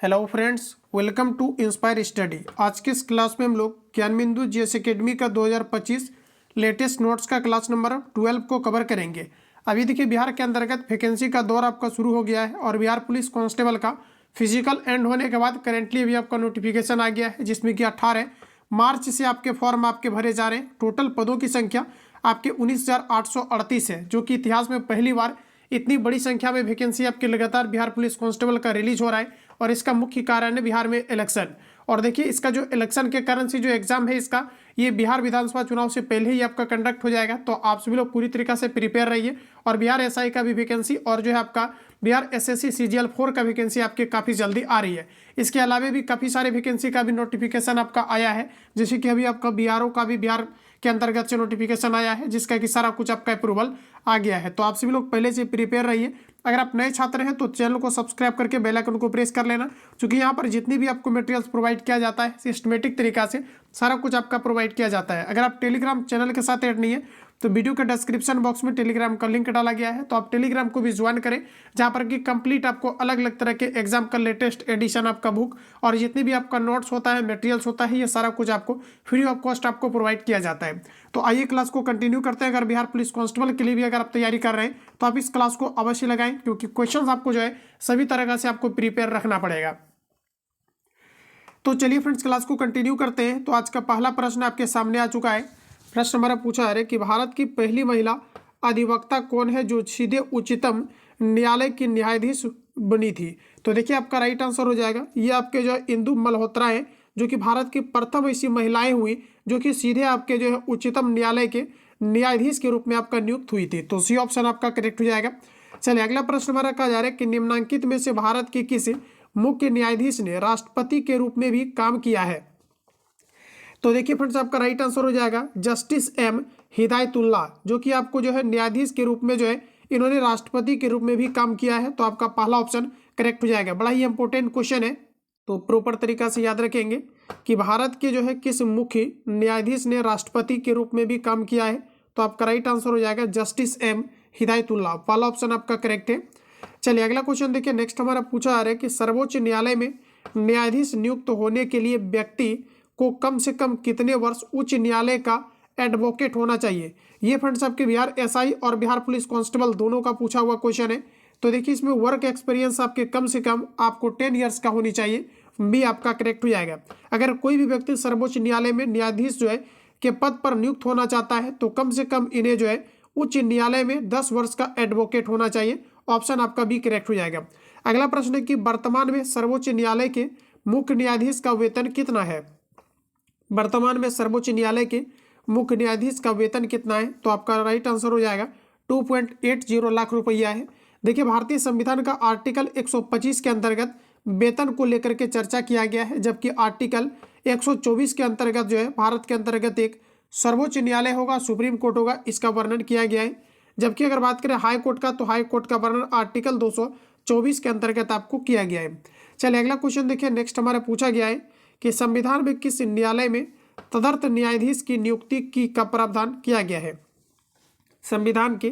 Hello friends, welcome to inspire study. आज के इस क्लास में हम लोग ज्ञानबिंदु जीएस एकेडमी का 2025 लेटेस्ट नोट्स का क्लास नंबर 12 को कवर करेंगे। अभी देखिए, बिहार के अंतर्गत वैकेंसी का दौर आपका शुरू हो गया है और बिहार पुलिस कांस्टेबल का फिजिकल एंड होने के बाद करेंटली अभी आपका नोटिफिकेशन आ गया है, जिसमें कि 18 मार्च से आपके फॉर्म आपके भरे जा रहे हैं। टोटल पदों की संख्या आपके 19,838 है, जो कि इतिहास में पहली बार इतनी बड़ी संख्या में वैकेंसी आपके लगातार बिहार पुलिस कांस्टेबल का रिलीज हो रहा है। और इसका मुख्य कारण है बिहार में इलेक्शन। और देखिए, इसका जो इलेक्शन के कारण से जो एग्जाम है इसका, ये बिहार विधानसभा चुनाव से पहले ही आपका कंडक्ट हो जाएगा। तो आप सभी लोग पूरी तरीके से प्रिपेयर रहिए। और बिहार एसआई का भी वैकेंसी और जो है आपका बिहार एसएससी सीजीएल 4 का वैकेंसी आपके काफ़ी जल्दी आ रही है। इसके अलावा भी काफ़ी सारे वैकेंसी का भी नोटिफिकेशन आपका आया है, जैसे कि अभी आपका बीआरओ का भी बिहार के अंतर्गत से नोटिफिकेशन आया है, जिसका कि सारा कुछ आपका अप्रूवल आ गया है। तो आप सभी लोग पहले से प्रिपेयर रहिए। अगर आप नए छात्र हैं तो चैनल को सब्सक्राइब करके बेल आइकन को प्रेस कर लेना, क्योंकि यहाँ पर जितनी भी आपको मटेरियल्स प्रोवाइड किया जाता है सिस्टमेटिक तरीका से सारा कुछ आपका प्रोवाइड किया जाता है। अगर आप टेलीग्राम चैनल के साथ ऐड नहीं है तो वीडियो के डिस्क्रिप्शन बॉक्स में टेलीग्राम का लिंक डाला गया है, तो आप टेलीग्राम को भी ज्वाइन करें, जहाँ पर कि कंप्लीट आपको अलग अलग तरह के एग्जाम का लेटेस्ट एडिशन आपका बुक और जितनी भी आपका नोट्स होता है, मटेरियल्स होता है, ये सारा कुछ आपको फ्री ऑफ कॉस्ट आपको प्रोवाइड किया जाता है। तो आइए क्लास को कंटिन्यू करते हैं। अगर बिहार पुलिस कांस्टेबल के लिए भी अगर आप तैयारी कर रहे हैं तो आप इस क्लास को अवश्य लगाएं, क्योंकि क्वेश्चंस आपको जो है सभी तरह से आपको प्रिपेयर रखना पड़ेगा। तो चलिए फ्रेंड्स, क्लास को कंटिन्यू करते हैं। तो आज का पहला प्रश्न आपके सामने आ चुका है। प्रश्न हमारा पूछा है कि भारत की पहली महिला अधिवक्ता कौन है जो सीधे उच्चतम न्यायालय की न्यायाधीश बनी थी? तो देखिए, आपका राइट आंसर हो जाएगा ये आपके जो है इंदु मल्होत्रा है, जो कि भारत की प्रथम ऐसी महिलाएं हुई जो कि सीधे आपके जो है उच्चतम न्यायालय के न्यायाधीश के रूप में आपका नियुक्त हुई थी। तो सी ऑप्शन आपका करेक्ट हो जाएगा। चलिए, अगला प्रश्न हमारा कहा जा रहा है कि निम्नलिखित में से भारत के किस मुख्य न्यायाधीश ने राष्ट्रपति के रूप में भी काम किया है? तो देखिए फ्रेंड्स, आपका राइट आंसर हो जाएगा जस्टिस एम हिदायतुल्लाह, जो कि आपको जो है न्यायाधीश के रूप में जो है इन्होंने राष्ट्रपति के रूप में भी काम किया है। तो आपका पहला ऑप्शन करेक्ट हो जाएगा। बड़ा ही इंपॉर्टेंट क्वेश्चन है, तो प्रॉपर तरीका से याद रखेंगे कि भारत के जो है किस मुख्य न्यायाधीश ने राष्ट्रपति के रूप में भी काम किया है। तो आपका राइट आंसर हो जाएगा जस्टिस एम हिदायतुल्लाह। पहला ऑप्शन आपका करेक्ट है। चलिए, अगला क्वेश्चन देखिए। नेक्स्ट हमारा पूछा जा रहा है कि सर्वोच्च न्यायालय में न्यायाधीश नियुक्त होने के लिए व्यक्ति को कम से कम कितने वर्ष उच्च न्यायालय का एडवोकेट होना चाहिए? ये फ्रेंड्स आपके बिहार एसआई और बिहार पुलिस कांस्टेबल दोनों का पूछा हुआ क्वेश्चन है। तो देखिए, इसमें वर्क एक्सपीरियंस आपके कम से कम आपको 10 ईयर्स का होनी चाहिए। बी आपका करेक्ट हो जाएगा। अगर कोई भी व्यक्ति सर्वोच्च न्यायालय में न्यायाधीश जो है के पद पर नियुक्त होना चाहता है तो कम से कम इन्हें जो है उच्च न्यायालय में 10 वर्ष का एडवोकेट होना चाहिए। ऑप्शन आपका बी करेक्ट हो जाएगा। अगला प्रश्न है कि वर्तमान में सर्वोच्च न्यायालय के मुख्य न्यायाधीश का वेतन कितना है? वर्तमान में सर्वोच्च न्यायालय के मुख्य न्यायाधीश का वेतन कितना है? तो आपका राइट आंसर हो जाएगा 2.80 लाख रुपया है। देखिए, भारतीय संविधान का आर्टिकल 125 के अंतर्गत वेतन को लेकर के चर्चा किया गया है, जबकि आर्टिकल 124 के अंतर्गत जो है भारत के अंतर्गत एक सर्वोच्च न्यायालय होगा, सुप्रीम कोर्ट होगा, इसका वर्णन किया गया है। जबकि अगर बात करें हाई कोर्ट का, तो हाई कोर्ट का वर्णन आर्टिकल 224 के अंतर्गत आपको किया गया है। चलिए, अगला क्वेश्चन देखिए। नेक्स्ट हमारा पूछा गया है कि संविधान में किस न्यायालय में तदर्थ न्यायाधीश की नियुक्ति की का प्रावधान किया गया है? संविधान के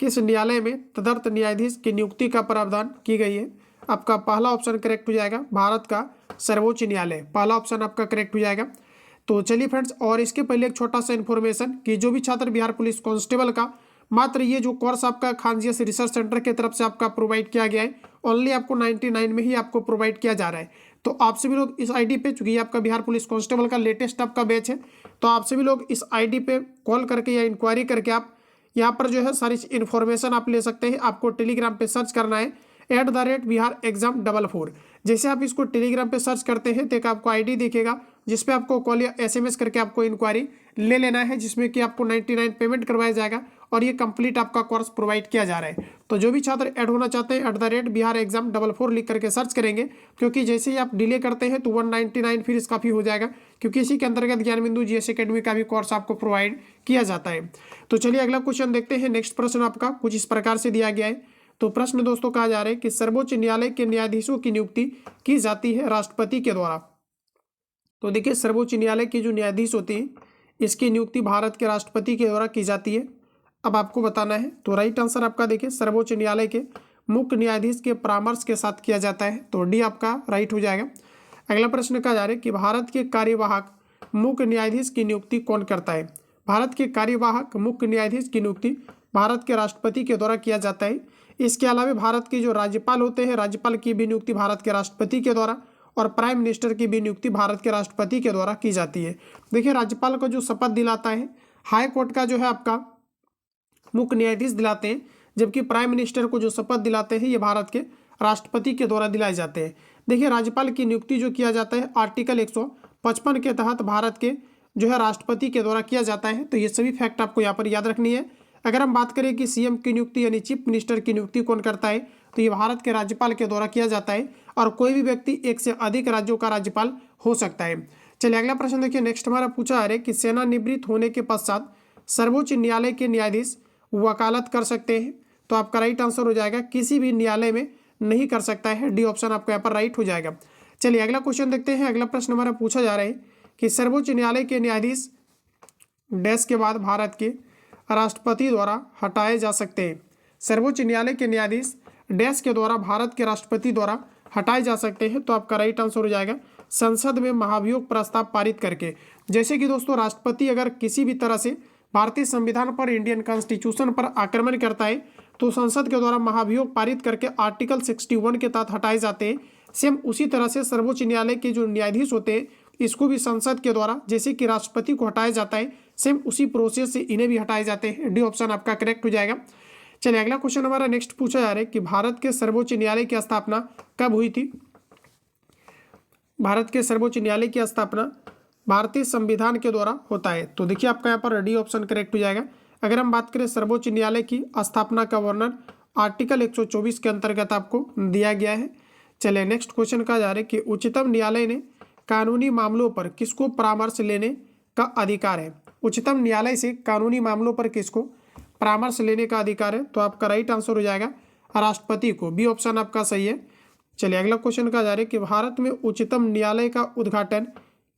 किस न्यायालय में तदर्थ न्यायाधीश की नियुक्ति का प्रावधान की गई है? आपका पहला ऑप्शन करेक्ट हो जाएगा भारत का सर्वोच्च न्यायालय। पहला ऑप्शन आपका करेक्ट हो जाएगा। तो चलिए फ्रेंड्स, और इसके पहले एक छोटा सा इन्फॉर्मेशन कि जो भी छात्र बिहार पुलिस कांस्टेबल का मात्र ये जो कोर्स आपका खानजियस रिसर्च सेंटर की तरफ से आपका प्रोवाइड किया गया है, ओनली आपको 99 में ही आपको प्रोवाइड किया जा रहा है। तो आप सभी लोग इस आईडी पे, चूंकि ये आपका बिहार पुलिस कांस्टेबल का लेटेस्ट आपका बैच है, तो आप सभी लोग इस आईडी पे कॉल करके या इंक्वायरी करके आप यहाँ पर जो है सारी इन्फॉर्मेशन आप ले सकते हैं। आपको टेलीग्राम पे सर्च करना है @biharexam44। जैसे आप इसको टेलीग्राम पे सर्च करते हैं तो एक आपको आईडी दिखेगा, जिसपे आपको कॉल या एसएमएस करके आपको इंक्वायरी ले लेना है, जिसमें कि आपको 99 पेमेंट करवाया जाएगा और ये कंप्लीट आपका कोर्स प्रोवाइड किया जा रहा है। तो जो भी छात्र ऐड होना चाहते हैं @biharexam44 लिख करके सर्च करेंगे, क्योंकि जैसे ही आप डिले करते हैं तो 199 फीस काफ़ी हो जाएगा, क्योंकि इसी के अंतर्गत ज्ञानबिंदु जीएस एकेडमी का भी कोर्स आपको प्रोवाइड किया जाता है। तो चलिए, अगला क्वेश्चन देखते हैं। नेक्स्ट प्रश्न आपका कुछ इस प्रकार से दिया गया है। तो प्रश्न दोस्तों कहा जा रहा है कि सर्वोच्च न्यायालय के न्यायाधीशों की नियुक्ति की जाती है राष्ट्रपति के द्वारा। तो देखिए, सर्वोच्च न्यायालय के जो न्यायाधीश होते हैं इसकी नियुक्ति भारत के राष्ट्रपति के द्वारा की जाती है। अब आपको बताना है। तो राइट आंसर आपका देखिए, सर्वोच्च न्यायालय के मुख्य न्यायाधीश के परामर्श के साथ किया जाता है, तो डी आपका राइट हो जाएगा। अगला प्रश्न कहा जा रहा है कि भारत के कार्यवाहक मुख्य न्यायाधीश की नियुक्ति कौन करता है। भारत के कार्यवाहक मुख्य न्यायाधीश की नियुक्ति भारत के राष्ट्रपति के द्वारा किया जाता है। इसके अलावा भारत के जो राज्यपाल होते हैं, राज्यपाल की भी नियुक्ति भारत के राष्ट्रपति के द्वारा और प्राइम मिनिस्टर की भी नियुक्ति भारत के राष्ट्रपति के द्वारा की जाती है। देखिए, राज्यपाल को जो शपथ दिलाता है हाई कोर्ट का जो है आपका मुख्य न्यायाधीश दिलाते हैं, जबकि प्राइम मिनिस्टर को जो शपथ दिलाते हैं ये भारत के राष्ट्रपति के द्वारा दिलाए जाते हैं। देखिए, राज्यपाल की नियुक्ति जो किया जाता है आर्टिकल 155 के तहत भारत के जो है राष्ट्रपति के द्वारा किया जाता है। तो ये सभी फैक्ट आपको यहाँ पर याद रखनी है। अगर हम बात करें कि सीएम की नियुक्ति यानी चीफ मिनिस्टर की नियुक्ति कौन करता है, तो ये भारत के राज्यपाल के द्वारा किया जाता है और कोई भी व्यक्ति एक से अधिक राज्यों का राज्यपाल हो सकता है। चलिए अगला प्रश्न देखिए। नेक्स्ट हमारा पूछा जा रहा है कि सेवानिवृत्त होने के पश्चात सर्वोच्च न्यायालय के न्यायाधीश वकालत कर सकते हैं। तो आपका राइट आंसर हो जाएगा किसी भी न्यायालय में नहीं कर सकता है, डी ऑप्शन आपका यहाँ पर राइट हो जाएगा। चलिए अगला क्वेश्चन देखते हैं। अगला प्रश्न हमारा पूछा जा रहा है कि सर्वोच्च न्यायालय के न्यायाधीश डैश के बाद भारत के राष्ट्रपति द्वारा हटाए जा सकते हैं। सर्वोच्च न्यायालय के न्यायाधीश डैश के द्वारा भारत के राष्ट्रपति द्वारा हटाए जा सकते हैं। तो आपका राइट आंसर हो जाएगा संसद में महाभियोग प्रस्ताव पारित करके। जैसे कि दोस्तों, राष्ट्रपति अगर किसी भी तरह से भारतीय संविधान पर, इंडियन कॉन्स्टिट्यूशन पर आक्रमण करता है तो संसद के द्वारा महाभियोग पारित करके आर्टिकल 61 के तहत हटाए जाते हैं। सेम उसी तरह से सर्वोच्च न्यायालय के जो न्यायाधीश होते हैं इसको भी संसद के द्वारा, जैसे कि राष्ट्रपति को हटाया जाता है, सेम उसी प्रोसेस से इन्हें भी हटाए जाते हैं। डी ऑप्शन आपका करेक्ट हो जाएगा। चलिए अगला क्वेश्चन हमारा नेक्स्ट पूछा जा रहा है कि भारत के सर्वोच्च न्यायालय की स्थापना कब हुई थी। भारत के सर्वोच्च न्यायालय की स्थापना भारतीय संविधान के द्वारा होता है। तो देखिए आपका यहाँ पर डी ऑप्शन करेक्ट हो जाएगा। अगर हम बात करें सर्वोच्च न्यायालय की स्थापना का वर्णन आर्टिकल 124 के अंतर्गत आपको दिया गया है। चलिए नेक्स्ट क्वेश्चन कहा जा रहा है कि उच्चतम न्यायालय ने कानूनी मामलों पर किसको परामर्श लेने का अधिकार है। उच्चतम न्यायालय से कानूनी मामलों पर किसको परामर्श लेने का अधिकार है। तो आपका राइट आंसर हो जाएगा राष्ट्रपति को, बी ऑप्शन आपका सही है। चलिए अगला क्वेश्चन कहा जा रहा है कि भारत में उच्चतम न्यायालय का उद्घाटन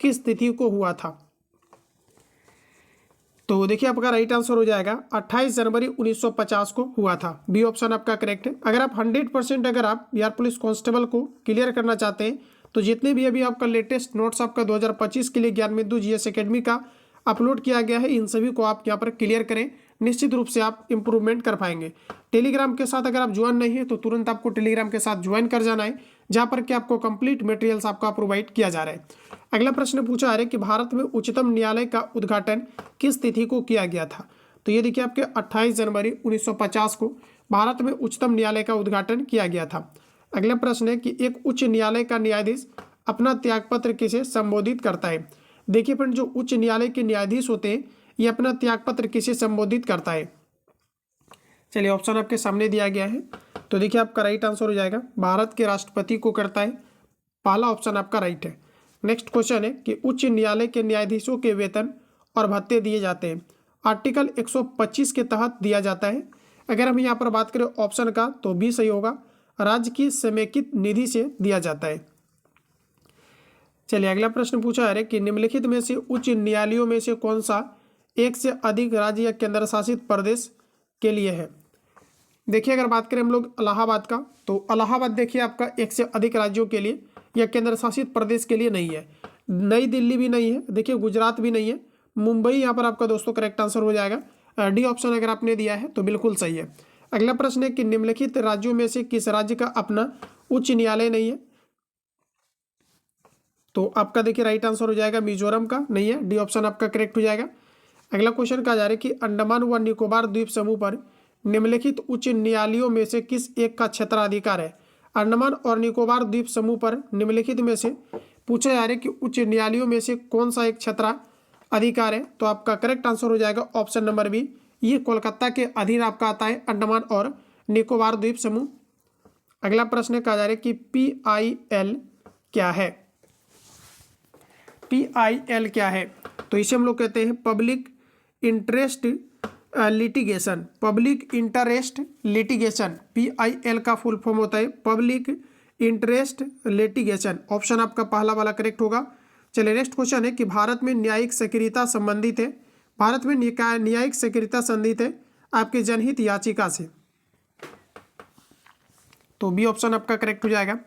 किस तिथि को हुआ था। तो देखिए आपका राइट आंसर हो जाएगा 28 जनवरी 1950 को हुआ था, बी ऑप्शन आपका करेक्ट है। अगर आप 100% अगर आप बिहार पुलिस कांस्टेबल को क्लियर करना चाहते हैं तो जितने भी अभी आपका लेटेस्ट नोट्स आपका 2025 के लिए ज्ञान बिंदु जीएस एकेडमी का अपलोड किया गया है, इन सभी को आप यहाँ पर क्लियर करें, निश्चित रूप से आप इंप्रूवमेंट कर पाएंगे। टेलीग्राम के साथ अगर आप ज्वाइन नहीं है तो तुरंत आपको टेलीग्राम के साथ ज्वाइन कर जाना है, जहाँ पर कि आपको कंप्लीट मटेरियल्स आपका प्रोवाइड किया जा रहा है। अगला प्रश्न पूछा जा रहा है कि भारत में उच्चतम न्यायालय का उद्घाटन किस तिथि को किया गया था। तो ये देखिए आपके 28 जनवरी 1950 को भारत में उच्चतम न्यायालय का उद्घाटन किया गया था। अगला प्रश्न है कि एक उच्च न्यायालय का न्यायाधीश अपना त्यागपत्र किसे संबोधित करता है। देखिए फ्रेंड, जो उच्च न्यायालय के न्यायाधीश होते हैं ये अपना त्यागपत्र किसे संबोधित करता है। चलिए ऑप्शन आपके सामने दिया गया है। तो देखिए आपका राइट आंसर हो जाएगा भारत के राष्ट्रपति को करता है, पहला ऑप्शन आपका राइट है। नेक्स्ट क्वेश्चन है कि उच्च न्यायालय के न्यायाधीशों के वेतन और भत्ते दिए जाते हैं, आर्टिकल 125 के तहत दिया जाता है। अगर हम यहाँ पर बात करें ऑप्शन का तो बी सही होगा, राज्य की समेकित निधि से दिया जाता है। चलिए अगला प्रश्न पूछा है कि निम्नलिखित में से उच्च न्यायालयों में से कौन सा एक से अधिक राज्य या केंद्र शासित प्रदेश के लिए है। देखिए अगर बात करें हम लोग इलाहाबाद का, तो इलाहाबाद देखिए आपका एक से अधिक राज्यों के लिए या केंद्र शासित प्रदेश के लिए नहीं है। नई दिल्ली भी नहीं है, देखिए गुजरात भी नहीं है, मुंबई यहाँ पर आपका दोस्तों करेक्ट आंसर हो जाएगा। डी ऑप्शन अगर आपने दिया है तो बिल्कुल सही है। अगला प्रश्न है कि निम्नलिखित राज्यों में से किस राज्य का अपना उच्च न्यायालय नहीं है। तो आपका देखिए राइट आंसर हो जाएगा मिजोरम का नहीं है, डी ऑप्शन आपका करेक्ट हो जाएगा। अगला क्वेश्चन कहा जा रहा है कि अंडमान व निकोबार द्वीप समूह पर निम्नलिखित उच्च न्यायालयों में से किस एक का क्षेत्राधिकार है। अंडमान और निकोबार द्वीप समूह पर निम्नलिखित में से पूछा जा रहा है कि उच्च न्यायालयों में से कौन सा एक क्षेत्राधिकार है। तो आपका करेक्ट आंसर हो जाएगा ऑप्शन नंबर बी, ये कोलकाता के अधीन आपका आता है अंडमान और निकोबार द्वीप समूह। अगला प्रश्न कहा जा रहा है कि PIL क्या है। PIL क्या है, तो इसे हम लोग कहते हैं public interest litigation, public interest litigation. PIL का फुल फॉर्म होता है पब्लिक इंटरेस्ट लिटिगेशन। ऑप्शन आपका पहला वाला करेक्ट होगा। चलिए नेक्स्ट क्वेश्चन है कि भारत में न्यायिक सक्रियता संबंधित है, भारत में न्यायिक सक्रियता संबंधित है आपके जनहित याचिका से। तो बी ऑप्शन आपका करेक्ट हो जाएगा।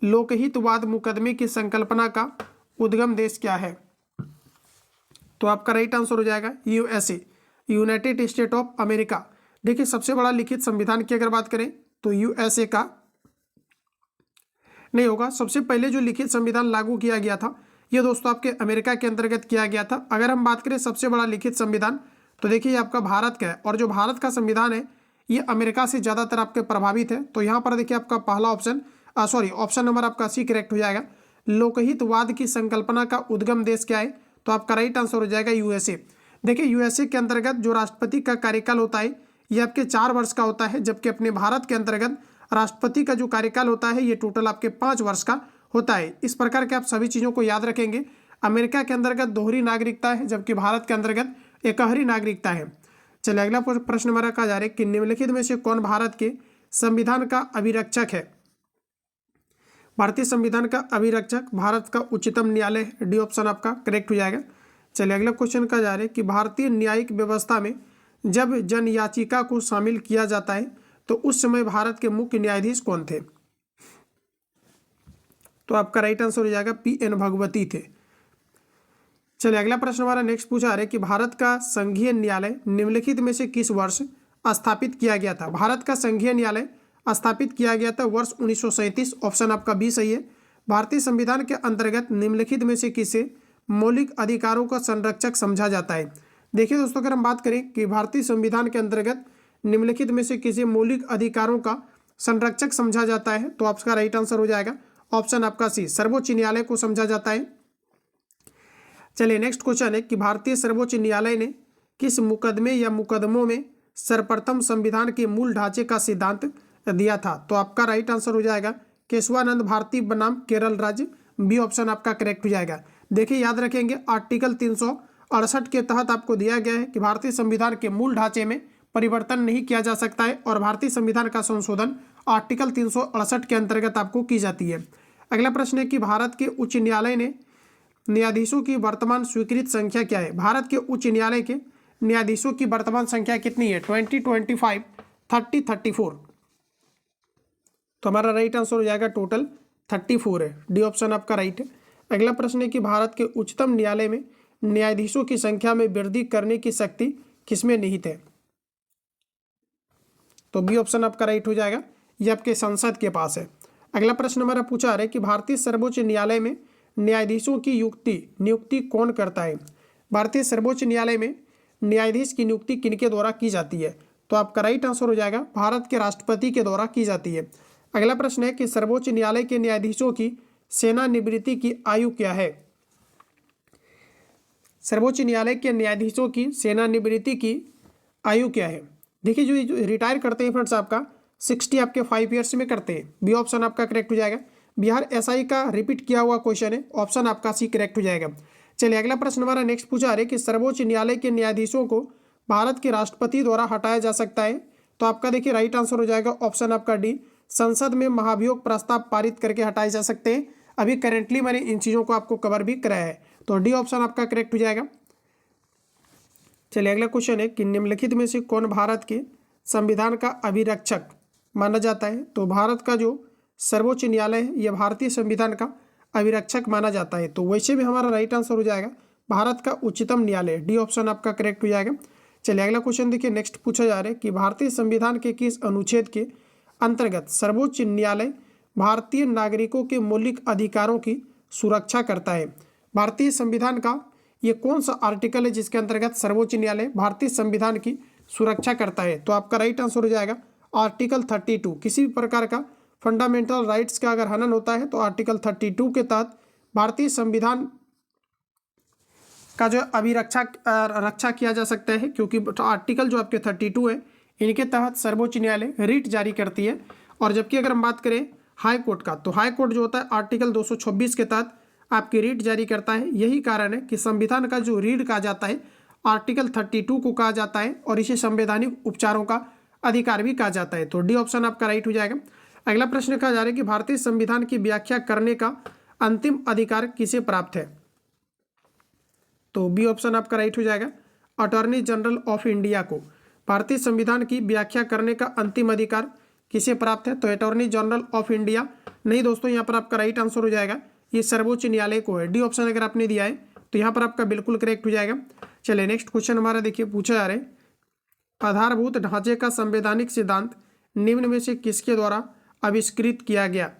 लोकहितवाद मुकदमे की संकल्पना का उद्गम देश क्या है? तो आपका राइट आंसर हो जाएगा USA, United state of America. देखिए सबसे बड़ा लिखित संविधान की अगर बात करें तो यूएसए का नहीं होगा। सबसे पहले जो लिखित संविधान लागू किया गया था ये दोस्तों आपके अमेरिका के अंतर्गत किया गया था। अगर हम बात करें सबसे बड़ा लिखित संविधान तो देखिए ये आपका भारत का है, और जो भारत का संविधान है ये अमेरिका से ज़्यादातर आपके प्रभावित है। तो यहाँ पर देखिए आपका पहला ऑप्शन ऑप्शन नंबर आपका सी करेक्ट हो जाएगा। लोकहितवाद की संकल्पना का उद्गम देश क्या है? तो आपका राइट आंसर हो जाएगा यूएसए। देखिए यूएसए के अंतर्गत जो राष्ट्रपति का कार्यकाल होता है ये आपके 4 वर्ष का होता है, जबकि अपने भारत के अंतर्गत राष्ट्रपति का जो कार्यकाल होता है ये टोटल आपके 5 वर्ष का होता है। इस प्रकार के आप सभी चीज़ों को याद रखेंगे। अमेरिका के अंतर्गत दोहरी नागरिकता है, जबकि भारत के अंतर्गत एकहरी नागरिकता है। चलिए अगला प्रश्न हमारा कहा जा रहा है कि निम्नलिखित में से कौन भारत के संविधान का अभिरक्षक है? भारतीय संविधान का अभिरक्षक भारत का उच्चतम न्यायालय है। डी ऑप्शन आपका करेक्ट हो जाएगा। चलिए अगला क्वेश्चन कहा जा रहा है कि भारतीय न्यायिक व्यवस्था में जब जन याचिका को शामिल किया जाता है तो उस समय भारत के मुख्य न्यायाधीश कौन थे? तो आपका राइट आंसर हो जाएगा पी.एन. भगवती थे। चलिए अगला प्रश्न हमारा नेक्स्ट पूछा रहा है कि भारत का संघीय न्यायालय निम्नलिखित में से किस वर्ष स्थापित किया गया था? भारत का संघीय न्यायालय स्थापित किया गया था वर्ष 1937। ऑप्शन आपका बी सही है। भारतीय संविधान के अंतर्गत निम्नलिखित में से किसे मौलिक अधिकारों का संरक्षक समझा जाता है? देखिए दोस्तों अगर हम बात करें कि भारतीय संविधान के अंतर्गत निम्नलिखित में से किसी मौलिक अधिकारों का संरक्षक समझा जाता है तो आपका राइट आंसर हो जाएगा ऑप्शन आपका सी, सर्वोच्च न्यायालय को समझा जाता है। चलिए नेक्स्ट क्वेश्चन है कि भारतीय सर्वोच्च न्यायालय ने किस मुकदमे या मुकदमों में सर्वप्रथम संविधान के मूल ढांचे का सिद्धांत दिया था? तो आपका राइट आंसर हो जाएगा केशवानंद भारती बनाम केरल राज्य। बी ऑप्शन आपका करेक्ट हो जाएगा। देखिए याद रखेंगे आर्टिकल 368 के तहत आपको दिया गया है कि भारतीय संविधान के मूल ढांचे में परिवर्तन नहीं किया जा सकता है, और भारतीय संविधान का संशोधन आर्टिकल 368 के अंतर्गत आपको की जाती है। अगला प्रश्न है कि भारत के उच्च न्यायालय ने न्यायाधीशों की वर्तमान स्वीकृत संख्या क्या है? भारत के उच्च न्यायालय के न्यायाधीशों की वर्तमान संख्या कितनी है? 20, 25, 30, 34। तो हमारा राइट आंसर हो जाएगा टोटल 34 है। डी ऑप्शन आपका राइट है। अगला प्रश्न है कि भारत के उच्चतम न्यायालय में न्यायाधीशों की संख्या में वृद्धि करने की शक्ति किसमें निहित है? तो बी ऑप्शन आपका राइट हो जाएगा, ये आपके संसद के पास है। अगला प्रश्न हमारा पूछा रहा है कि भारतीय सर्वोच्च न्यायालय में न्यायाधीशों की नियुक्ति कौन करता है? भारतीय सर्वोच्च न्यायालय में न्यायाधीश की नियुक्ति किनके द्वारा की जाती है? तो आपका राइट आंसर हो जाएगा भारत के राष्ट्रपति के द्वारा की जाती है। अगला प्रश्न है कि सर्वोच्च न्यायालय के न्यायाधीशों की सेवानिवृत्ति की आयु क्या है? सर्वोच्च न्यायालय के न्यायाधीशों की सेवानिवृत्ति की आयु क्या है? देखिए जो रिटायर करते हैं फ्रेंड्स आपका 60 आपके 5 ईयर्स में करते हैं। बी ऑप्शन आपका करेक्ट हो जाएगा। बिहार एसआई का रिपीट किया हुआ क्वेश्चन है, ऑप्शन आपका सी करेक्ट हो जाएगा। चलिए अगला प्रश्न हमारा नेक्स्ट पूछा रहे कि सर्वोच्च न्यायालय के न्यायाधीशों को भारत के राष्ट्रपति द्वारा हटाया जा सकता है? तो आपका देखिए राइट आंसर हो जाएगा ऑप्शन आपका डी, संसद में महाभियोग प्रस्ताव पारित करके हटाए जा सकते हैं। अभी करेंटली मैंने इन चीज़ों को आपको कवर भी कराया है, तो डी ऑप्शन आपका करेक्ट हो जाएगा। चलिए अगला क्वेश्चन है कि निम्नलिखित में से कौन भारत के संविधान का अभिरक्षक माना जाता है? तो भारत का जो सर्वोच्च न्यायालय है यह भारतीय संविधान का अभिरक्षक माना जाता है। तो वैसे भी हमारा राइट आंसर हो जाएगा भारत का उच्चतम न्यायालय। डी ऑप्शन आपका करेक्ट हो जाएगा। चलिए अगला क्वेश्चन देखिए नेक्स्ट पूछा जा रहा है कि भारतीय संविधान के किस अनुच्छेद के अंतर्गत सर्वोच्च न्यायालय भारतीय नागरिकों के मौलिक अधिकारों की सुरक्षा करता है? भारतीय संविधान का ये कौन सा आर्टिकल है जिसके अंतर्गत सर्वोच्च न्यायालय भारतीय संविधान की सुरक्षा करता है? तो आपका राइट आंसर हो जाएगा आर्टिकल 32। किसी भी प्रकार का फंडामेंटल राइट्स का अगर हनन होता है तो आर्टिकल 32 के तहत भारतीय संविधान का जो रक्षा किया जा सकता है, क्योंकि आर्टिकल जो आपके 32 है इनके तहत सर्वोच्च न्यायालय रिट जारी करती है। और जबकि अगर हम बात करें हाई कोर्ट का, तो हाई कोर्ट जो होता है आर्टिकल 226 के तहत आपकी रिट जारी करता है। यही कारण है कि संविधान का जो रीड कहा जाता है आर्टिकल 32 को कहा जाता है, और इसे संवैधानिक उपचारों का अधिकार भी कहा जाता है। तो डी ऑप्शन आपका राइट हो जाएगा। अगला प्रश्न कहा जा रहा है कि भारतीय संविधान की व्याख्या करने का अंतिम अधिकार किसे प्राप्त है? तो बी ऑप्शन आपका राइट हो जाएगा अटॉर्नी जनरल ऑफ इंडिया को भारतीय संविधान की व्याख्या करने का अंतिम अधिकार किसे प्राप्त है, तो अटॉर्नी जनरल ऑफ इंडिया। नहीं दोस्तों, यहाँ पर आपका राइट आंसर हो जाएगा ये सर्वोच्च न्यायालय को है। डी ऑप्शन अगर आपने दिया है तो यहाँ पर आपका बिल्कुल करेक्ट हो जाएगा। चलिए नेक्स्ट क्वेश्चन हमारा देखिए पूछा जा रहा है, आधारभूत ढांचे का संवैधानिक सिद्धांत निम्न में से किसके द्वारा आविष्कृत किया गया।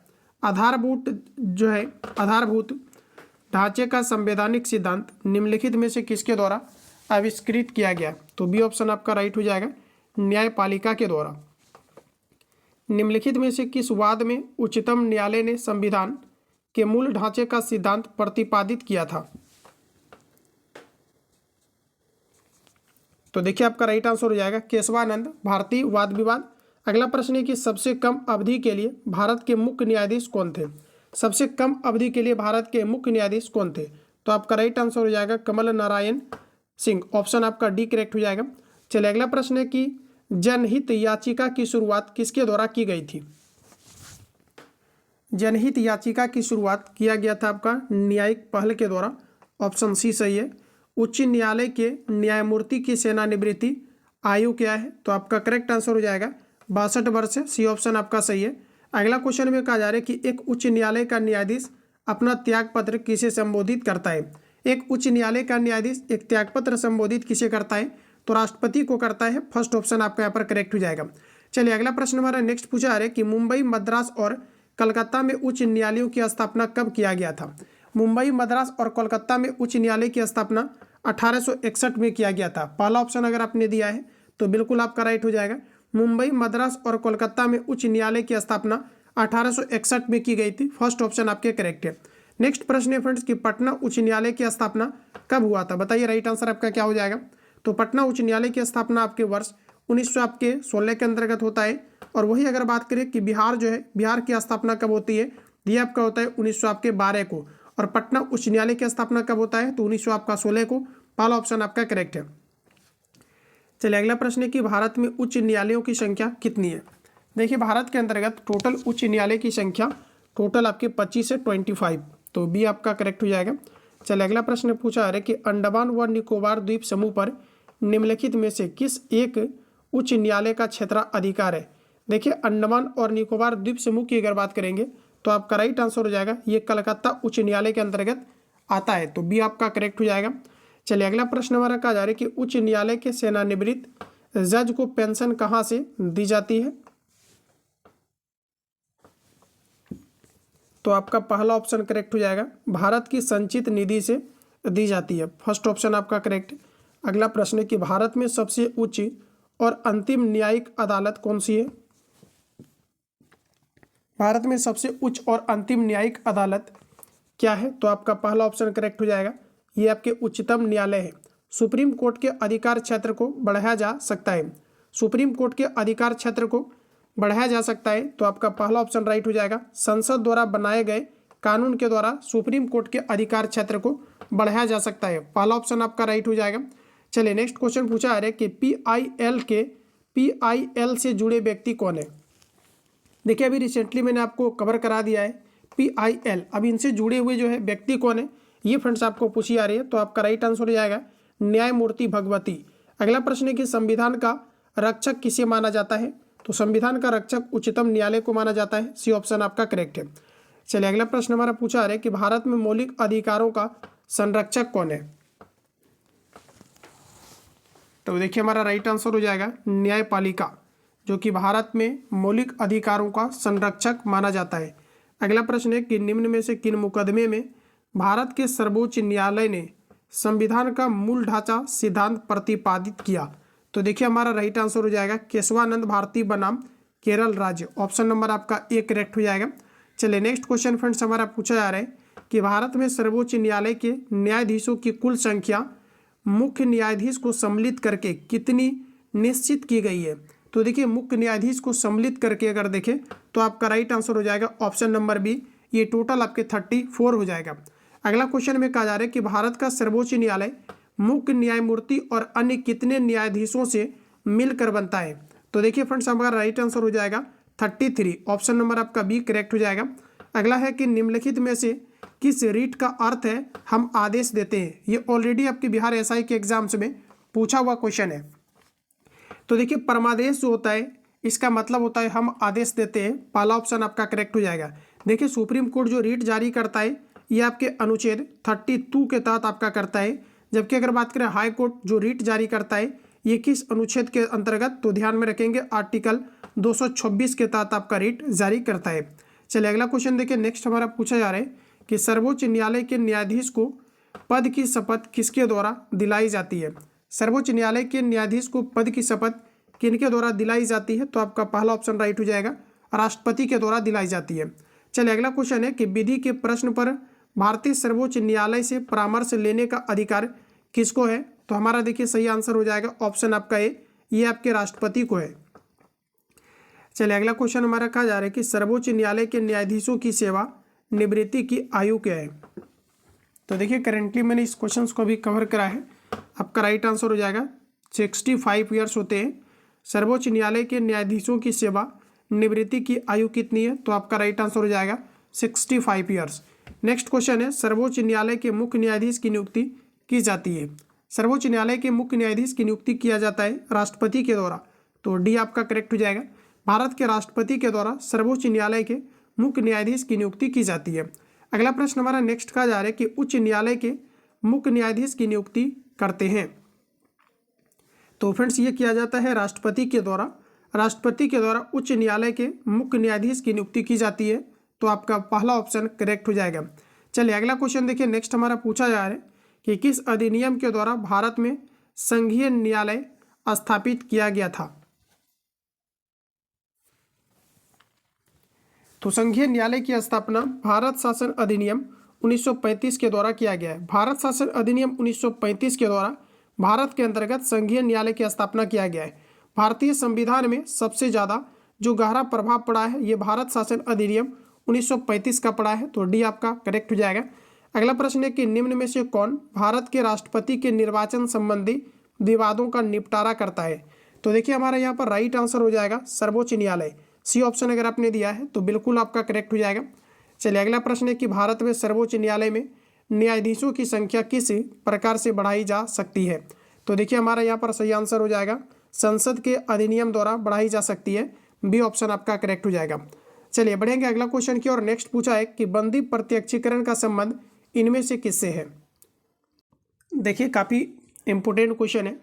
आधारभूत जो है, आधारभूत ढांचे का संवैधानिक सिद्धांत निम्नलिखित में से किसके द्वारा आविष्कृत किया गया, तो बी ऑप्शन आपका राइट हो जाएगा, न्यायपालिका के द्वारा। निम्नलिखित में से किस वाद में उच्चतम न्यायालय ने संविधान के मूल ढांचे का सिद्धांत प्रतिपादित किया था। तो देखिए आपका राइट आंसर हो जाएगा केशवानंद भारतीय वाद विवाद। अगला प्रश्न है कि सबसे कम अवधि के लिए भारत के मुख्य न्यायाधीश कौन थे। सबसे कम अवधि के लिए भारत के मुख्य न्यायाधीश कौन थे, तो आपका राइट आंसर हो जाएगा कमल नारायण सिंह। ऑप्शन आपका डी करेक्ट हो जाएगा। चलिए अगला प्रश्न है कि जनहित याचिका की शुरुआत किसके द्वारा की गई थी। जनहित याचिका की शुरुआत किया गया था आपका न्यायिक पहल के द्वारा। ऑप्शन सी सही है। उच्च न्यायालय के न्यायमूर्ति की सेवानिवृत्ति आयु क्या है, तो आपका करेक्ट आंसर हो जाएगा 62 वर्ष है। सी ऑप्शन आपका सही है। अगला क्वेश्चन में कहा जा रहा है कि एक उच्च न्यायालय का न्यायाधीश अपना त्यागपत्र किसे संबोधित करता है। एक उच्च न्यायालय का न्यायाधीश एक त्यागपत्र संबोधित किसे करता है, तो राष्ट्रपति को करता है। फर्स्ट ऑप्शन आपका यहाँ पर करेक्ट हो जाएगा। चलिए अगला प्रश्न हमारा नेक्स्ट पूछा जा रहा है कि मुंबई, मद्रास और कलकत्ता में उच्च न्यायालयों की स्थापना कब किया गया था। मुंबई, मद्रास और कोलकाता में उच्च न्यायालय की स्थापना 1861 में किया गया था। पहला ऑप्शन अगर आपने दिया है तो बिल्कुल आपका राइट हो जाएगा। मुंबई, मद्रास और कोलकाता में उच्च न्यायालय की स्थापना 1861 में की गई थी। फर्स्ट ऑप्शन आपके करेक्ट है। नेक्स्ट प्रश्न है फ्रेंड्स कि पटना उच्च न्यायालय की स्थापना कब हुआ था, बताइए राइट आंसर आपका क्या हो जाएगा। तो पटना उच्च न्यायालय की स्थापना आपके वर्ष 1916 के अंतर्गत होता है। और वही अगर बात करें कि बिहार जो है, बिहार की स्थापना कब होती है, ये आपका होता है 1912 को। और पटना उच्च न्यायालय की स्थापना कब होता है, तो 1916 को। पहला ऑप्शन आपका करेक्ट है। चलिए अगला प्रश्न है कि भारत में उच्च न्यायालयों की संख्या कितनी है। देखिए भारत के अंतर्गत टोटल उच्च न्यायालय की संख्या टोटल आपके 25 से 25, तो बी आपका करेक्ट हो जाएगा। चलिए अगला प्रश्न पूछा जा रहा है कि अंडमान व निकोबार द्वीप समूह पर निम्नलिखित में से किस एक उच्च न्यायालय का क्षेत्राधिकार है। देखिए अंडमान और निकोबार द्वीप समूह की अगर बात करेंगे तो आपका राइट आंसर हो जाएगा ये कलकत्ता उच्च न्यायालय के अंतर्गत आता है, तो बी आपका करेक्ट हो जाएगा। चलिए अगला प्रश्न हमारा कहा जा रहा है कि उच्च न्यायालय के सेवानिवृत्त जज को पेंशन कहाँ से दी जाती है, तो आपका पहला ऑप्शन करेक्ट हो जाएगा, भारत की संचित निधि से दी जाती है। फर्स्ट ऑप्शन आपका करेक्ट है। अगला प्रश्न है कि भारत में सबसे उच्च और अंतिम न्यायिक अदालत कौन सी है। भारत में सबसे उच्च और अंतिम न्यायिक अदालत क्या है, तो आपका पहला ऑप्शन करेक्ट हो जाएगा, ये आपके उच्चतम न्यायालय है। सुप्रीम कोर्ट के अधिकार क्षेत्र को बढ़ाया जा सकता है। सुप्रीम कोर्ट के अधिकार क्षेत्र को बढ़ाया जा सकता है, तो आपका पहला ऑप्शन राइट हो जाएगा, संसद द्वारा बनाए गए कानून के द्वारा सुप्रीम कोर्ट के अधिकार क्षेत्र को बढ़ाया जा सकता है। पहला ऑप्शन आपका राइट हो जाएगा। चलिए नेक्स्ट क्वेश्चन पूछा जा रहा है कि पीआईएल से जुड़े व्यक्ति कौन है। देखिए अभी रिसेंटली मैंने आपको कवर करा दिया है पीआईएल। अब इनसे जुड़े हुए जो है व्यक्ति कौन है, ये फ्रेंड्स आपको पूछी आ रही है, तो आपका राइट आंसर हो जाएगा न्यायमूर्ति भगवती। अगला प्रश्न है कि संविधान का रक्षक किसे माना जाता है, तो संविधान का रक्षक उच्चतम न्यायालय को माना जाता है। सी ऑप्शन आपका करेक्ट है। चलिए अगला प्रश्न हमारा पूछा आ रहा है कि भारत में मौलिक अधिकारों का संरक्षक कौन है, तो देखिए हमारा राइट आंसर हो जाएगा न्यायपालिका, जो कि भारत में मौलिक अधिकारों का संरक्षक माना जाता है। अगला प्रश्न है कि निम्न में से किन मुकदमे में भारत के सर्वोच्च न्यायालय ने संविधान का मूल ढांचा सिद्धांत प्रतिपादित किया, तो देखिए हमारा राइट आंसर हो जाएगा केशवानंद भारती बनाम केरल राज्य। ऑप्शन नंबर आपका ए करेक्ट हो जाएगा। चलिए नेक्स्ट क्वेश्चन फ्रेंड्स हमारा पूछा जा रहा है कि भारत में सर्वोच्च न्यायालय के न्यायाधीशों की कुल संख्या मुख्य न्यायाधीश को सम्मिलित करके कितनी निश्चित की गई है, तो देखिए मुख्य न्यायाधीश को सम्मिलित करके अगर देखें तो आपका राइट आंसर हो जाएगा ऑप्शन नंबर बी, ये टोटल आपके 34 हो जाएगा। अगला क्वेश्चन में कहा जा रहा है कि भारत का सर्वोच्च न्यायालय मुख्य न्यायमूर्ति और अन्य कितने न्यायाधीशों से मिलकर बनता है, तो देखिए फ्रेंड्स हमारा राइट आंसर हो जाएगा 33। ऑप्शन नंबर आपका बी करेक्ट हो जाएगा। अगला है कि निम्नलिखित में से किस रीट का अर्थ है हम आदेश देते हैं। ये ऑलरेडी आपके बिहार एसआई के एग्जाम्स में पूछा हुआ क्वेश्चन है। तो देखिए परमादेश जो होता है इसका मतलब होता है हम आदेश देते हैं। पहला ऑप्शन आपका करेक्ट हो जाएगा। देखिए सुप्रीम कोर्ट जो रीट जारी करता है ये आपके अनुच्छेद 32 के तहत आपका करता है, जबकि अगर बात करें हाई कोर्ट जो रीट जारी करता है ये किस अनुच्छेद के अंतर्गत, तो ध्यान में रखेंगे आर्टिकल 226 के तहत आपका रीट जारी करता है। चलिए अगला क्वेश्चन देखिए। नेक्स्ट हमारा पूछा जा रहा है कि सर्वोच्च न्यायालय के न्यायाधीश को पद की शपथ किसके द्वारा दिलाई जाती है। सर्वोच्च न्यायालय के न्यायाधीश को पद की शपथ किनके द्वारा दिलाई जाती है, तो आपका पहला ऑप्शन राइट हो जाएगा, राष्ट्रपति के द्वारा दिलाई जाती है। चलिए अगला क्वेश्चन है कि विधि के प्रश्न पर भारतीय सर्वोच्च न्यायालय से परामर्श लेने का अधिकार किसको है, तो हमारा देखिए सही आंसर हो जाएगा ऑप्शन आपका ए, ये आपके राष्ट्रपति को है। चलिए अगला क्वेश्चन हमारा कहा जा रहा है कि सर्वोच्च न्यायालय के न्यायाधीशों की सेवा निवृत्ति की आयु क्या है। तो देखिए करेंटली मैंने इस क्वेश्चन को भी कवर करा है, आपका राइट आंसर हो जाएगा 65 ईयर्स होते हैं। सर्वोच्च न्यायालय के न्यायाधीशों की सेवा निवृत्ति की आयु कितनी है, तो आपका राइट आंसर हो जाएगा 65 ईयर्स। नेक्स्ट क्वेश्चन है सर्वोच्च न्यायालय के मुख्य न्यायाधीश की नियुक्ति की जाती है। सर्वोच्च न्यायालय के मुख्य न्यायाधीश की नियुक्ति किया जाता है राष्ट्रपति के द्वारा, तो डी आपका करेक्ट हो जाएगा। भारत के राष्ट्रपति के द्वारा सर्वोच्च न्यायालय के मुख्य न्यायाधीश की नियुक्ति की जाती है। अगला प्रश्न हमारा नेक्स्ट कहा जा रहा है कि उच्च न्यायालय के मुख्य न्यायाधीश की नियुक्ति करते हैं, तो फ्रेंड्स ये किया जाता है राष्ट्रपति के द्वारा। राष्ट्रपति के द्वारा उच्च न्यायालय के मुख्य न्यायाधीश की नियुक्ति की जाती है, तो आपका पहला ऑप्शन करेक्ट हो जाएगा। चलिए अगला क्वेश्चन देखिए। नेक्स्ट हमारा पूछा जा रहा है कि किस अधिनियम के द्वारा भारत में संघीय न्यायालय स्थापित किया गया था। तो संघीय न्यायालय की स्थापना भारत शासन अधिनियम 1935 के द्वारा किया गया है। भारत शासन अधिनियम 1935 के द्वारा भारत के अंतर्गत संघीय न्यायालय की स्थापना किया गया है। भारतीय संविधान में सबसे ज़्यादा जो गहरा प्रभाव पड़ा है ये भारत शासन अधिनियम 1935 का पड़ा है, तो डी आपका करेक्ट हो जाएगा। अगला प्रश्न है कि निम्न में से कौन भारत के राष्ट्रपति के निर्वाचन संबंधी विवादों का निपटारा करता है। तो देखिए हमारा यहाँ पर राइट आंसर हो जाएगा सर्वोच्च न्यायालय। सी ऑप्शन अगर आपने दिया है तो बिल्कुल आपका करेक्ट हो जाएगा। चलिए अगला प्रश्न है कि भारत में सर्वोच्च न्यायालय में न्यायाधीशों की संख्या किस प्रकार से बढ़ाई जा सकती है। तो देखिए हमारा यहाँ पर सही आंसर हो जाएगा संसद के अधिनियम द्वारा बढ़ाई जा सकती है, बी ऑप्शन आपका करेक्ट हो जाएगा। चलिए बढ़ेंगे अगला क्वेश्चन की और। नेक्स्ट पूछा है कि बंदी प्रत्यक्षीकरण का संबंध इनमें से किससे है। देखिए काफ़ी इंपोर्टेंट क्वेश्चन है।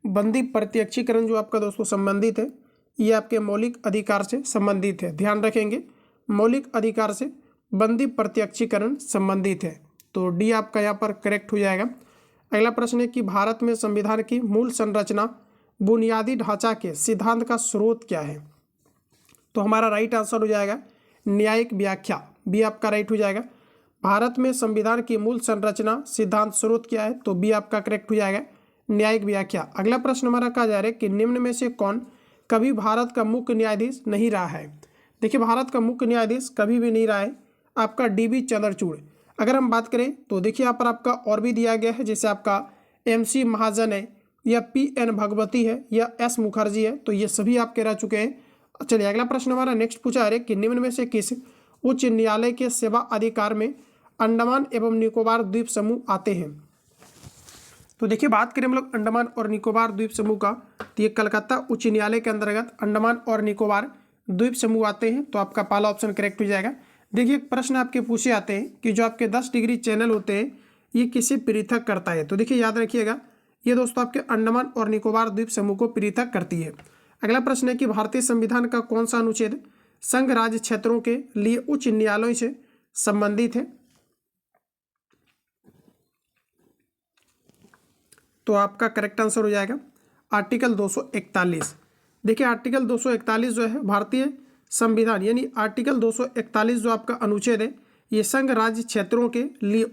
बंदी प्रत्यक्षीकरण जो आपका दोस्तों संबंधित है ये आपके मौलिक अधिकार से संबंधित है। ध्यान रखेंगे मौलिक अधिकार से बंदी प्रत्यक्षीकरण संबंधित है, तो डी आपका यहाँ पर करेक्ट हो जाएगा। अगला प्रश्न है कि भारत में संविधान की मूल संरचना बुनियादी ढांचा के सिद्धांत का स्रोत क्या है। तो हमारा राइट आंसर हो जाएगा न्यायिक व्याख्या, बी आपका राइट हो जाएगा। भारत में संविधान की मूल संरचना सिद्धांत स्रोत क्या है, तो बी आपका करेक्ट हो जाएगा न्यायिक व्याख्या। अगला प्रश्न हमारा कहा जा रहा है कि निम्न में से कौन कभी भारत का मुख्य न्यायाधीश नहीं रहा है। देखिए भारत का मुख्य न्यायाधीश कभी भी नहीं रहा है आपका डी.बी. चंद्रचूड़। अगर हम बात करें तो देखिए यहाँ पर आपका और भी दिया गया है, जैसे आपका MC महाजन है या PN भगवती है या S मुखर्जी है, तो ये सभी आपके रह चुके हैं। चलिए अगला प्रश्न हमारा नेक्स्ट पूछा है कि निम्न में से किस उच्च न्यायालय के सेवा अधिकार में अंडमान एवं निकोबार द्वीप समूह आते हैं। तो देखिए बात करें हम लोग अंडमान और निकोबार द्वीप समूह का, तो ये कलकत्ता उच्च न्यायालय के अंतर्गत अंडमान और निकोबार द्वीप समूह आते हैं, तो आपका पहला ऑप्शन करेक्ट हो जाएगा। देखिए प्रश्न आपके पूछे आते हैं कि जो आपके 10 डिग्री चैनल होते हैं ये किसे पृथक करता है। तो देखिए याद रखिएगा ये दोस्तों आपके अंडमान और निकोबार द्वीप समूह को पृथक करती है। अगला प्रश्न है कि भारतीय संविधान का कौन सा अनुच्छेद संघ राज्य क्षेत्रों के लिए उच्च न्यायालयों से संबंधित है। तो आपका करेक्ट आंसर हो जाएगा आर्टिकल 241। देखिए आर्टिकल 241 जो है भारतीय संविधान यानी आर्टिकल 241 जो आपका अनुच्छेद है ये संघ राज्य क्षेत्रों के लिए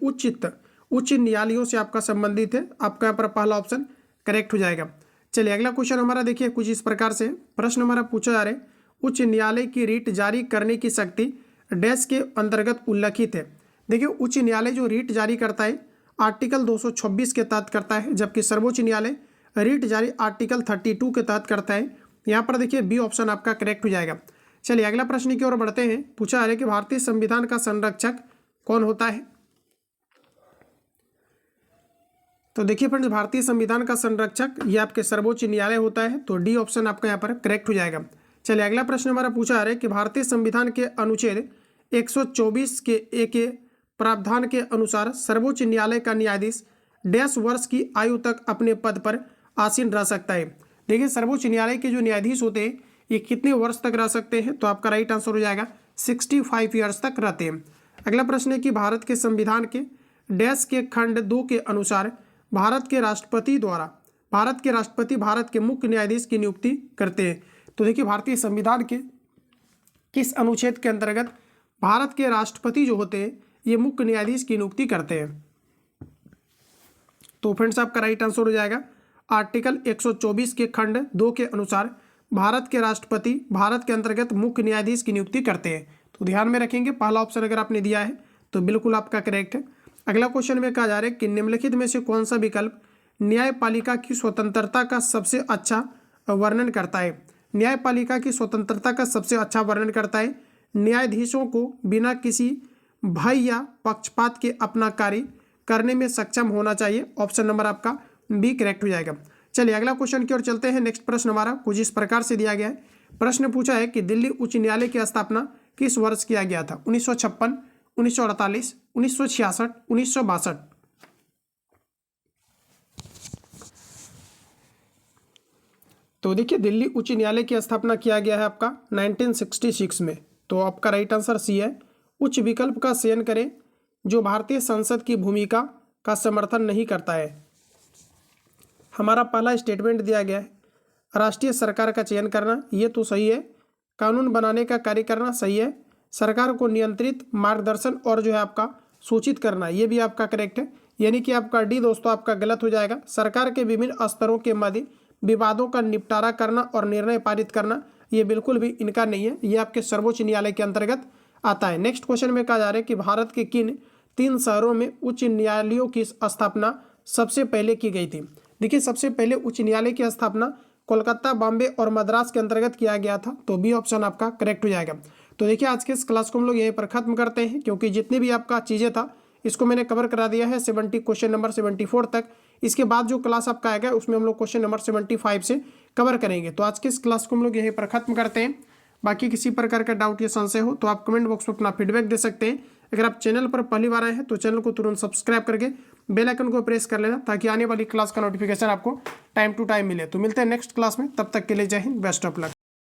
उच्च न्यायालयों से आपका संबंधित है। आपका यहाँ पर पहला ऑप्शन करेक्ट हो जाएगा। चलिए अगला क्वेश्चन हमारा देखिए कुछ इस प्रकार से प्रश्न हमारा पूछा जा रहा है उच्च न्यायालय की रीट जारी करने की शक्ति डैश के अंतर्गत उल्लिखित है। देखिए उच्च न्यायालय जो रीट जारी करता है आर्टिकल 226 के तहत करता है, जबकि सर्वोच्च न्यायालय रीट जारी आर्टिकल 32 के तहत करता है। यहाँ पर देखिए बी ऑप्शन आपका करेक्ट हो जाएगा। चलिए अगला प्रश्न की ओर बढ़ते हैं। पूछा जा रहा है कि भारतीय संविधान का संरक्षक कौन होता है। तो देखिए फ्रेंड्स भारतीय संविधान का संरक्षक ये आपके सर्वोच्च न्यायालय होता है, तो डी ऑप्शन आपका यहाँ पर करेक्ट हो जाएगा। चलिए अगला प्रश्न हमारा पूछा है कि भारतीय संविधान के अनुच्छेद 124 के एक प्रावधान के अनुसार सर्वोच्च न्यायालय का न्यायाधीश डैश वर्ष की आयु तक अपने पद पर आसीन रह सकता है। देखिए सर्वोच्च न्यायालय के जो न्यायाधीश होते हैं ये कितने वर्ष तक रह सकते हैं, तो आपका राइट आंसर हो जाएगा 65 ईयर्स तक रहते हैं। अगला प्रश्न है कि भारत के संविधान के डैश के खंड 2 के अनुसार भारत के राष्ट्रपति भारत के मुख्य न्यायाधीश की नियुक्ति करते हैं। तो देखिए भारतीय संविधान के किस अनुच्छेद के अंतर्गत भारत के राष्ट्रपति जो होते हैं ये मुख्य न्यायाधीश की नियुक्ति करते हैं। तो फ्रेंड्स आपका राइट आंसर हो जाएगा आर्टिकल 124 के खंड 2 के अनुसार भारत के राष्ट्रपति भारत के अंतर्गत मुख्य न्यायाधीश की नियुक्ति करते हैं। तो ध्यान में रखेंगे, पहला ऑप्शन अगर आपने दिया है तो बिल्कुल आपका करेक्ट है। अगला क्वेश्चन में कहा जा रहा है कि निम्नलिखित में से कौन सा विकल्प न्यायपालिका की स्वतंत्रता का सबसे अच्छा वर्णन करता है। न्यायपालिका की स्वतंत्रता का सबसे अच्छा वर्णन करता है न्यायाधीशों को बिना किसी भय या पक्षपात के अपना कार्य करने में सक्षम होना चाहिए। ऑप्शन नंबर आपका बी करेक्ट हो जाएगा। चलिए अगला क्वेश्चन की ओर चलते हैं। नेक्स्ट प्रश्न हमारा कुछ इस प्रकार से दिया गया है। प्रश्न पूछा है कि दिल्ली उच्च न्यायालय की स्थापना किस वर्ष किया गया था। 1956, 1948, 1966, 1962। तो देखिए दिल्ली उच्च न्यायालय की स्थापना किया गया है आपका 1966 में। तो आपका राइट आंसर सी है। उच्च विकल्प का चयन करें जो भारतीय संसद की भूमिका का समर्थन नहीं करता है। हमारा पहला स्टेटमेंट दिया गया है राष्ट्रीय सरकार का चयन करना, ये तो सही है। कानून बनाने का कार्य करना सही है। सरकार को नियंत्रित मार्गदर्शन और जो है आपका सूचित करना, ये भी आपका करेक्ट है। यानी कि आपका डी दोस्तों आपका गलत हो जाएगा। सरकार के विभिन्न स्तरों के मध्य विवादों का निपटारा करना और निर्णय पारित करना, ये बिल्कुल भी इनका नहीं है, ये आपके सर्वोच्च न्यायालय के अंतर्गत आता है। नेक्स्ट क्वेश्चन में कहा जा रहा है कि भारत के किन 3 शहरों में उच्च न्यायालयों की स्थापना सबसे पहले की गई थी। देखिए सबसे पहले उच्च न्यायालय की स्थापना कोलकाता, बॉम्बे और मद्रास के अंतर्गत किया गया था। तो बी ऑप्शन आपका करेक्ट हो जाएगा। तो देखिए आज के इस क्लास को हम लोग यहीं पर खत्म करते हैं, क्योंकि जितनी भी आपका चीज़ें था इसको मैंने कवर करा दिया है 70 क्वेश्चन नंबर 74 तक। इसके बाद जो क्लास आपका आएगा उसमें हम लोग क्वेश्चन नंबर 75 से कवर करेंगे। तो आज के इस क्लास को हम लोग यहीं पर खत्म करते हैं। बाकी किसी प्रकार का डाउट या संशय हो तो आप कमेंट बॉक्स में अपना फीडबैक दे सकते हैं। अगर आप चैनल पर पहली बार आए हैं तो चैनल को तुरंत सब्सक्राइब करके बेल आइकन को प्रेस कर लेना, ताकि आने वाली क्लास का नोटिफिकेशन आपको टाइम टू टाइम मिले। तो मिलते हैं नेक्स्ट क्लास में, तब तक के लिए जय हिंद, बेस्ट ऑफ लक।